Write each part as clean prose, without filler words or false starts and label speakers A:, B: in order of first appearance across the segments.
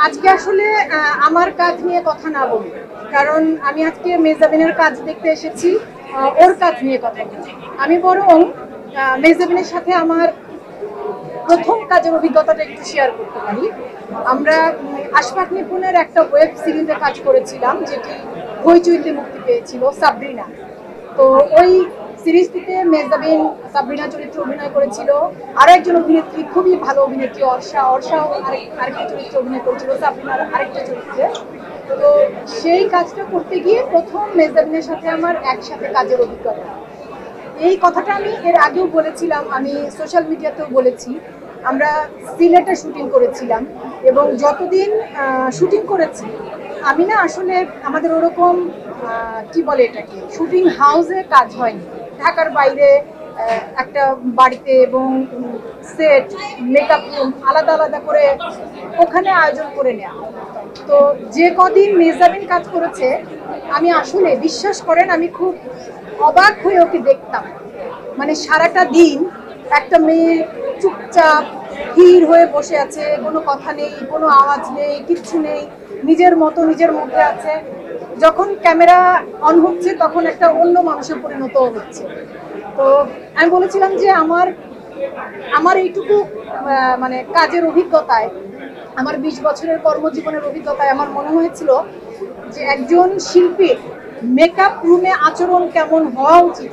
A: আজকে আসলে আমার কাজ নিয়ে কথা না বলি, কারণ আমি আজকে মেহজাবিনের কাজ দেখতে এসেছি। ওর কাজ নিয়ে কথা বলি। আমি বরং মেহজাবিনের সাথে আমার প্রথম কাজের অভিজ্ঞতাটা একটু শেয়ার করতে পারি। আমরা আশফাক নিপুণের একটা ওয়েব সিরিজে কাজ করেছিলাম, যেটি হইচইতে মুক্তি পেয়েছিল, সাবরিনা। তো ওই সিরিজটিতে মেহজাবিন সাবরিনা চরিত্রে অভিনয় করেছিল। আরো একজন অভিনেত্রী, খুবই ভালো অভিনেত্রী অর্ষাও আরেকটা চরিত্রে অভিনয় করেছিল, সাবরিনার আরেকটা চরিত্রে। তো সেই কাজটা করতে গিয়ে প্রথম মেহজাবিনের সাথে আমার একসাথে কাজের অভিজ্ঞতা। এই কথাটা আমি এর আগেও বলেছিলাম, আমি সোশ্যাল মিডিয়াতেও বলেছি। আমরা সিলেটে শুটিং করেছিলাম এবং যতদিন শুটিং করেছি আমি না আসলে আমাদের ওরকম কি বলে এটাকে শুটিং হাউসে কাজ হয়নি। ঢাকার বাইরে একটা বাড়িতে এবং সেট মেকআপ রুম আলাদা আলাদা করে ওখানে আয়োজন করে নেওয়া। তো যে কদিন মেহজাবিন কাজ করেছে আমি আসলে বিশ্বাস করেন আমি খুব অবাক হয়ে ওকে দেখতাম। মানে সারাটা দিন একটা মেয়ে চুপচাপ স্থির হয়ে বসে আছে, কোনো কথা নেই, কোনো আওয়াজ নেই, কিচ্ছু নেই, নিজের মতো নিজের মধ্যে আছে। যখন ক্যামেরা অন হচ্ছে তখন একটা অন্য মানুষে পরিণত হচ্ছে। তো আমি বলেছিলাম যে আমার এইটুকু মানে কাজের অভিজ্ঞতায়, আমার 20 বছরের কর্মজীবনের অভিজ্ঞতায় আমার মনে হয়েছিল যে একজন শিল্পীর মেকআপ রুমে আচরণ কেমন হওয়া উচিত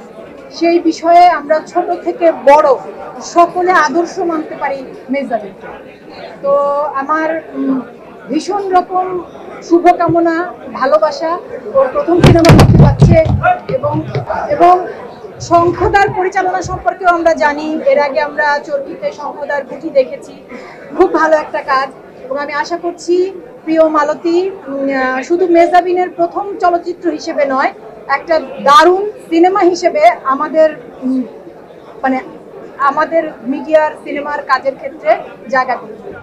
A: সেই বিষয়ে আমরা ছোট থেকে বড় সকলে আদর্শ মানতে পারি মেহজাবিনকে। তো আমার ভীষণ রকম শুভকামনা, ভালোবাসা। ওর প্রথম সিনেমা মুক্তি পাচ্ছে এবং এবং শঙ্খদার পরিচালনা সম্পর্কেও আমরা জানি। এর আগে আমরা চরকিতে শঙ্খদার গুটি দেখেছি, খুব ভালো একটা কাজ। এবং আমি আশা করছি প্রিয় মালতী শুধু মেহজাবিনের প্রথম চলচ্চিত্র হিসেবে নয়, একটা দারুণ সিনেমা হিসেবে আমাদের মিডিয়ার সিনেমার কাজের ক্ষেত্রে জায়গা করে দেবে।